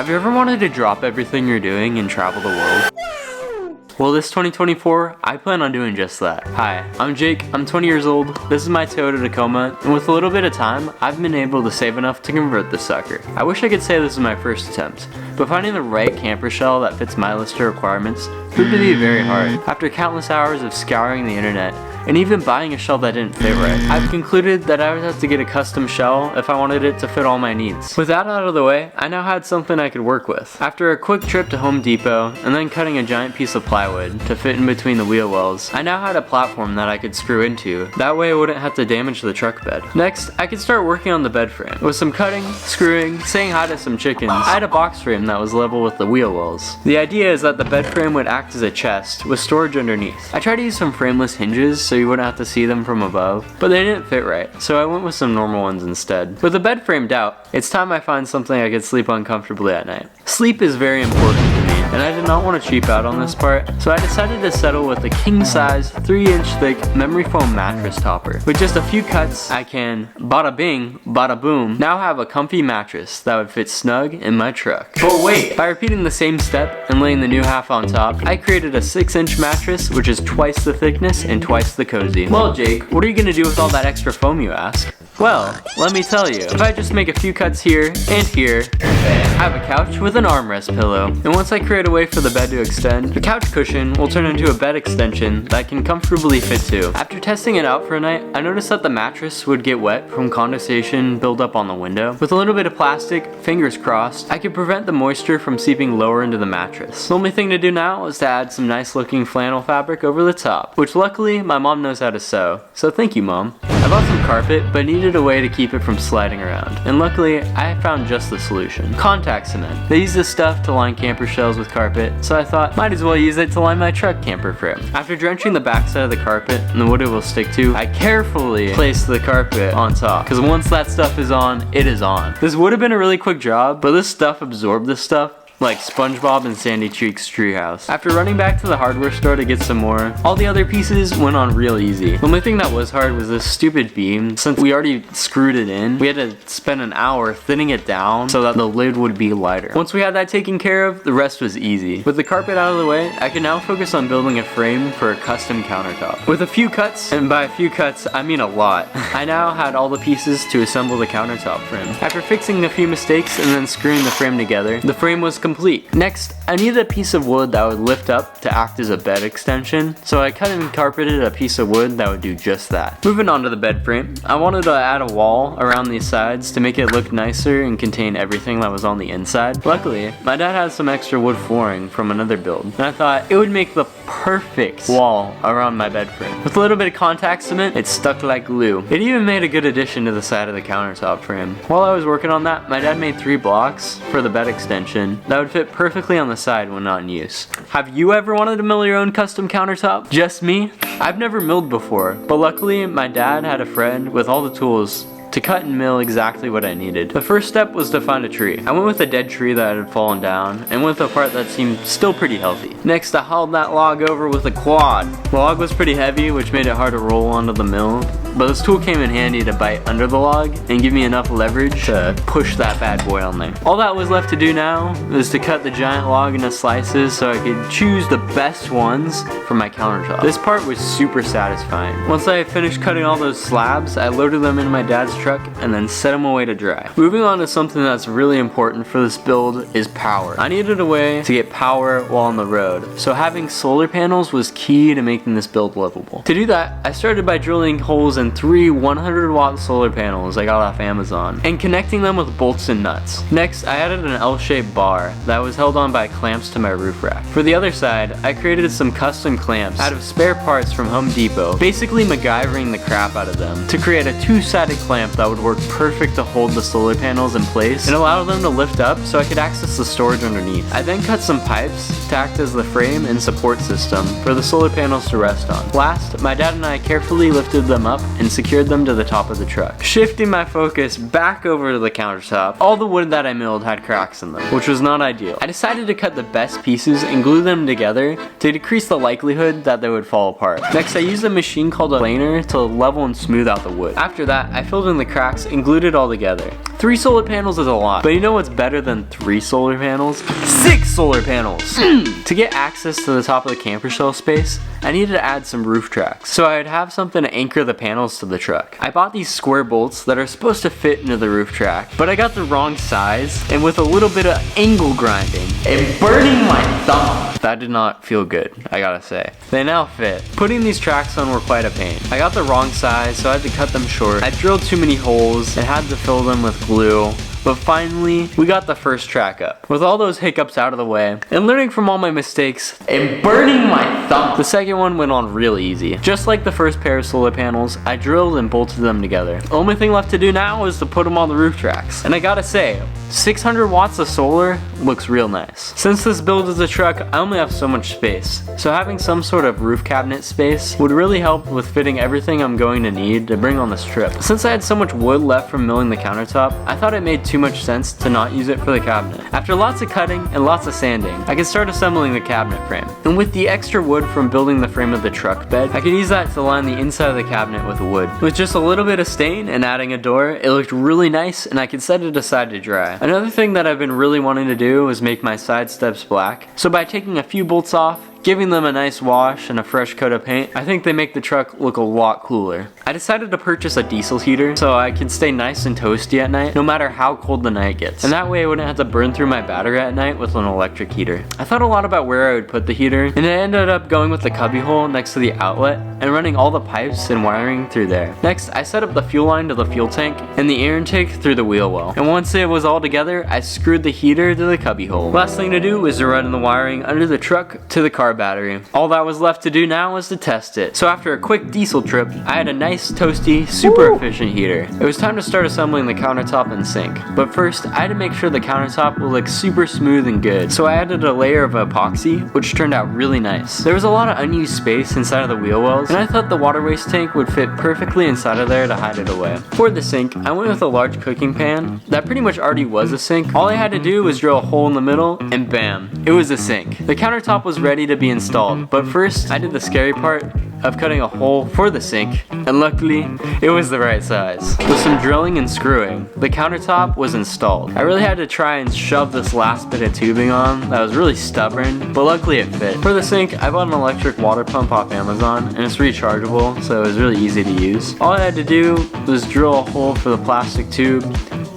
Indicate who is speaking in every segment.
Speaker 1: Have you ever wanted to drop everything you're doing and travel the world? Well, this 2024, I plan on doing just that. Hi, I'm Jake, I'm 20 years old, this is my Toyota Tacoma, and with a little bit of time, I've been able to save enough to convert this sucker. I wish I could say this is my first attempt, but finding the right camper shell that fits my list of requirements proved to be very hard. After countless hours of scouring the internet, and even buying a shell that didn't fit right, I've concluded that I would have to get a custom shell if I wanted it to fit all my needs. With that out of the way, I now had something I could work with. After a quick trip to Home Depot, and then cutting a giant piece of plywood to fit in between the wheel wells, I now had a platform that I could screw into. That way I wouldn't have to damage the truck bed. Next, I could start working on the bed frame. With some cutting, screwing, saying hi to some chickens, I had a box frame that was level with the wheel wells. The idea is that the bed frame would act as a chest with storage underneath. I tried to use some frameless hinges so you wouldn't have to see them from above, but they didn't fit right, so I went with some normal ones instead. With the bed framed out, it's time I find something I could sleep on comfortably at night. Sleep is very important to me, and I did not want to cheap out on this part, so I decided to settle with a king-size, 3-inch thick memory foam mattress topper. With just a few cuts, I can, bada bing, bada boom, now have a comfy mattress that would fit snug in my truck. But wait! By repeating the same step and laying the new half on top, I created a 6-inch mattress which is twice the thickness and twice the cozy. Well, Jake, what are you gonna do with all that extra foam, you ask? Well, let me tell you. If I just make a few cuts here and here, I have a couch with an armrest pillow. And once I create a way for the bed to extend, the couch cushion will turn into a bed extension that can comfortably fit too. After testing it out for a night, I noticed that the mattress would get wet from condensation buildup on the window. With a little bit of plastic, fingers crossed, I could prevent the moisture from seeping lower into the mattress. The only thing to do now is to add some nice looking flannel fabric over the top, which luckily my mom knows how to sew. So thank you, Mom. I bought some carpet, but needed a way to keep it from sliding around. And luckily, I found just the solution. Contact cement. They use this stuff to line camper shells with carpet, so I thought, might as well use it to line my truck camper frame. After drenching the backside of the carpet and the wood it will stick to, I carefully placed the carpet on top, because once that stuff is on, it is on. This would have been a really quick job, but this stuff absorbed this stuff like SpongeBob and Sandy Cheeks treehouse. After running back to the hardware store to get some more, all the other pieces went on real easy. The only thing that was hard was this stupid beam. Since we already screwed it in, we had to spend an hour thinning it down so that the lid would be lighter. Once we had that taken care of, the rest was easy. With the carpet out of the way, I can now focus on building a frame for a custom countertop. With a few cuts, and by a few cuts, I mean a lot, I now had all the pieces to assemble the countertop frame. After fixing a few mistakes and then screwing the frame together, the frame was complete. Next, I needed a piece of wood that would lift up to act as a bed extension, so I cut and carpeted a piece of wood that would do just that. Moving on to the bed frame, I wanted to add a wall around these sides to make it look nicer and contain everything that was on the inside. Luckily, my dad had some extra wood flooring from another build, and I thought it would make the perfect wall around my bed frame. With a little bit of contact cement, it stuck like glue. It even made a good addition to the side of the countertop frame. While I was working on that, my dad made 3 blocks for the bed extension that would fit perfectly on the side when not in use. Have you ever wanted to mill your own custom countertop? Just me? I've never milled before, but luckily my dad had a friend with all the tools to cut and mill exactly what I needed. The first step was to find a tree. I went with a dead tree that had fallen down and with a part that seemed still pretty healthy. Next, I hauled that log over with a quad. The log was pretty heavy, which made it hard to roll onto the mill, but this tool came in handy to bite under the log and give me enough leverage to push that bad boy on there. All that was left to do now was to cut the giant log into slices so I could choose the best ones for my countertop. This part was super satisfying. Once I finished cutting all those slabs, I loaded them into my dad's truck and then set them away to dry. Moving on to something that's really important for this build is power. I needed a way to get power while on the road, so having solar panels was key to making this build livable. To do that, I started by drilling holes in 3 100-watt solar panels I got off Amazon and connecting them with bolts and nuts. Next, I added an L-shaped bar that was held on by clamps to my roof rack. For the other side, I created some custom clamps out of spare parts from Home Depot, basically MacGyvering the crap out of them to create a 2-sided clamp that would work perfect to hold the solar panels in place and allow them to lift up so I could access the storage underneath. I then cut some pipes to act as the frame and support system for the solar panels to rest on. Last, my dad and I carefully lifted them up and secured them to the top of the truck. Shifting my focus back over to the countertop, all the wood that I milled had cracks in them, which was not ideal. I decided to cut the best pieces and glue them together to decrease the likelihood that they would fall apart. Next, I used a machine called a planer to level and smooth out the wood. After that, I filled in the cracks and glued it all together. 3 solar panels is a lot, but you know what's better than 3 solar panels? 6 solar panels! To get access to the top of the camper shell space, I needed to add some roof tracks, so I'd have something to anchor the panels to the truck. I bought these square bolts that are supposed to fit into the roof track, but I got the wrong size, and with a little bit of angle grinding and burning my thumb, that did not feel good, I gotta say. They now fit. Putting these tracks on were quite a pain. I got the wrong size, so I had to cut them short. I drilled too many holes and had to fill them with glue. But finally, we got the first track up. With all those hiccups out of the way, and learning from all my mistakes, and burning my thumb, the second one went on real easy. Just like the first pair of solar panels, I drilled and bolted them together. The only thing left to do now is to put them on the roof tracks. And I gotta say, 600 watts of solar looks real nice. Since this build is a truck, I only have so much space, so having some sort of roof cabinet space would really help with fitting everything I'm going to need to bring on this trip. Since I had so much wood left from milling the countertop, I thought it made too much sense to not use it for the cabinet. After lots of cutting and lots of sanding, I could start assembling the cabinet frame. And with the extra wood from building the frame of the truck bed, I could use that to line the inside of the cabinet with wood. With just a little bit of stain and adding a door, it looked really nice and I could set it aside to dry. Another thing that I've been really wanting to do is make my side steps black. So by taking a few bolts off, giving them a nice wash and a fresh coat of paint, I think they make the truck look a lot cooler. I decided to purchase a diesel heater so I can stay nice and toasty at night no matter how cold the night gets. And that way I wouldn't have to burn through my battery at night with an electric heater. I thought a lot about where I would put the heater, and I ended up going with the cubby hole next to the outlet and running all the pipes and wiring through there. Next, I set up the fuel line to the fuel tank and the air intake through the wheel well. And once it was all together, I screwed the heater to the cubby hole. Last thing to do was to run the wiring under the truck to the car battery. All that was left to do now was to test it. So after a quick diesel trip, I had a nice, toasty, super efficient heater. It was time to start assembling the countertop and sink. But first, I had to make sure the countertop would look super smooth and good. So I added a layer of epoxy, which turned out really nice. There was a lot of unused space inside of the wheel wells, and I thought the water waste tank would fit perfectly inside of there to hide it away. For the sink, I went with a large cooking pan that pretty much already was a sink. All I had to do was drill a hole in the middle, and bam, it was a sink. The countertop was ready to be installed, but first, I did the scary part of cutting a hole for the sink, and luckily, it was the right size. With some drilling and screwing, the countertop was installed. I really had to try and shove this last bit of tubing on that was really stubborn, but luckily it fit. For the sink, I bought an electric water pump off Amazon, and it's rechargeable, so it was really easy to use. All I had to do was drill a hole for the plastic tube,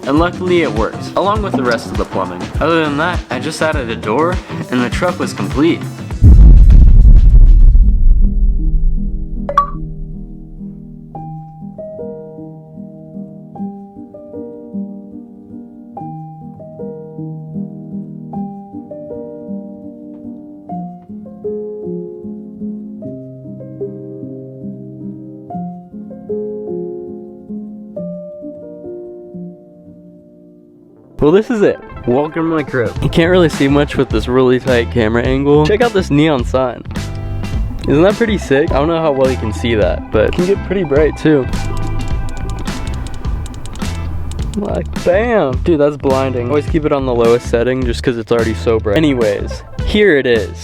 Speaker 1: and luckily it worked, along with the rest of the plumbing. Other than that, I just added a door, and the truck was complete. Well, this is it. Welcome to my crib. You can't really see much with this really tight camera angle. Check out this neon sign. Isn't that pretty sick? I don't know how well you can see that, but it can get pretty bright too. Like, bam! Dude, that's blinding. Always keep it on the lowest setting just because it's already so bright. Anyways, here it is.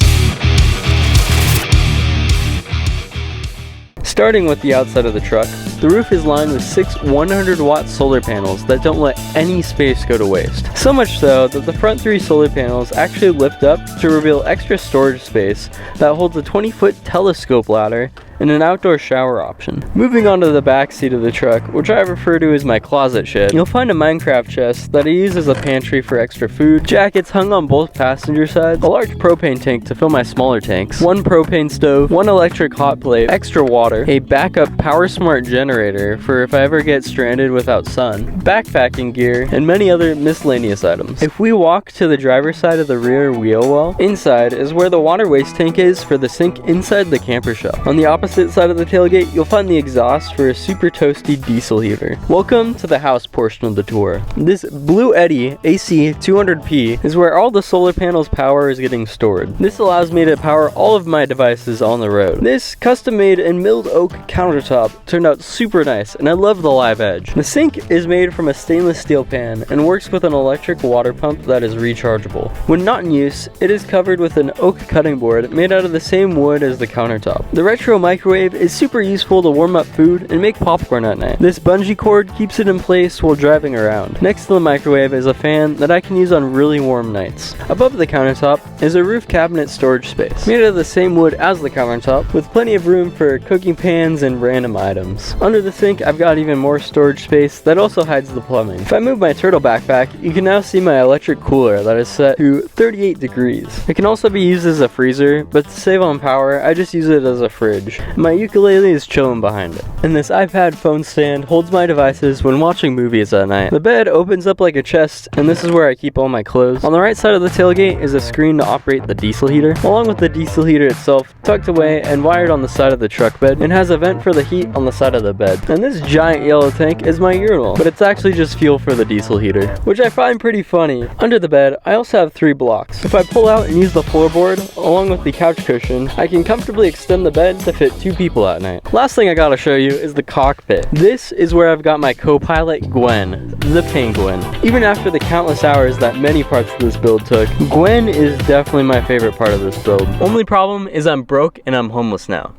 Speaker 1: Starting with the outside of the truck, the roof is lined with 6 100-watt solar panels that don't let any space go to waste. So much so that the front 3 solar panels actually lift up to reveal extra storage space that holds a 20-foot telescope ladder and an outdoor shower option. Moving on to the back seat of the truck, which I refer to as my closet shed, you'll find a Minecraft chest that I use as a pantry for extra food, jackets hung on both passenger sides, a large propane tank to fill my smaller tanks, 1 propane stove, 1 electric hot plate, extra water, a backup PowerSmart generator for if I ever get stranded without sun, backpacking gear, and many other miscellaneous items. If we walk to the driver's side of the rear wheel well, inside is where the water waste tank is for the sink inside the camper shell. On the opposite side of the tailgate, you'll find the exhaust for a super toasty diesel heater. Welcome to the house portion of the tour. This Blue Eddy AC 200p is where all the solar panels power is getting stored. This allows me to power all of my devices on the road. This custom made and milled oak countertop turned out super nice, and I love the live edge. The sink is made from a stainless steel pan and works with an electric water pump that is rechargeable. When not in use, it is covered with an oak cutting board made out of the same wood as the countertop. The retro mic
Speaker 2: microwave is super useful to warm up food and make popcorn at night. This bungee cord keeps it in place while driving around. Next to the microwave is a fan that I can use on really warm nights. Above the countertop is a roof cabinet storage space, made out of the same wood as the countertop, with plenty of room for cooking pans and random items. Under the sink, I've got even more storage space that also hides the plumbing. If I move my turtle backpack, you can now see my electric cooler that is set to 38 degrees. It can also be used as a freezer, but to save on power, I just use it as a fridge. My ukulele is chilling behind it. And this iPad phone stand holds my devices when watching movies at night. The bed opens up like a chest, and this is where I keep all my clothes. On the right side of the tailgate is a screen to operate the diesel heater, along with the diesel heater itself tucked away and wired on the side of the truck bed, and has a vent for the heat on the side of the bed. And this giant yellow tank is my urinal, but it's actually just fuel for the diesel heater, which I find pretty funny. Under the bed, I also have 3 blocks. If I pull out and use the floorboard, along with the couch cushion, I can comfortably extend the bed to fit 2 people at night. Last thing I gotta show you is the cockpit. This is where I've got my co-pilot, Gwen, the penguin. Even after the countless hours that many parts of this build took, Gwen is definitely my favorite part of this build. Only problem is I'm broke and I'm homeless now.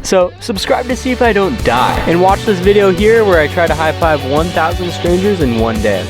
Speaker 2: So subscribe to see if I don't die, and watch this video here where I try to high five 1,000 strangers in one day.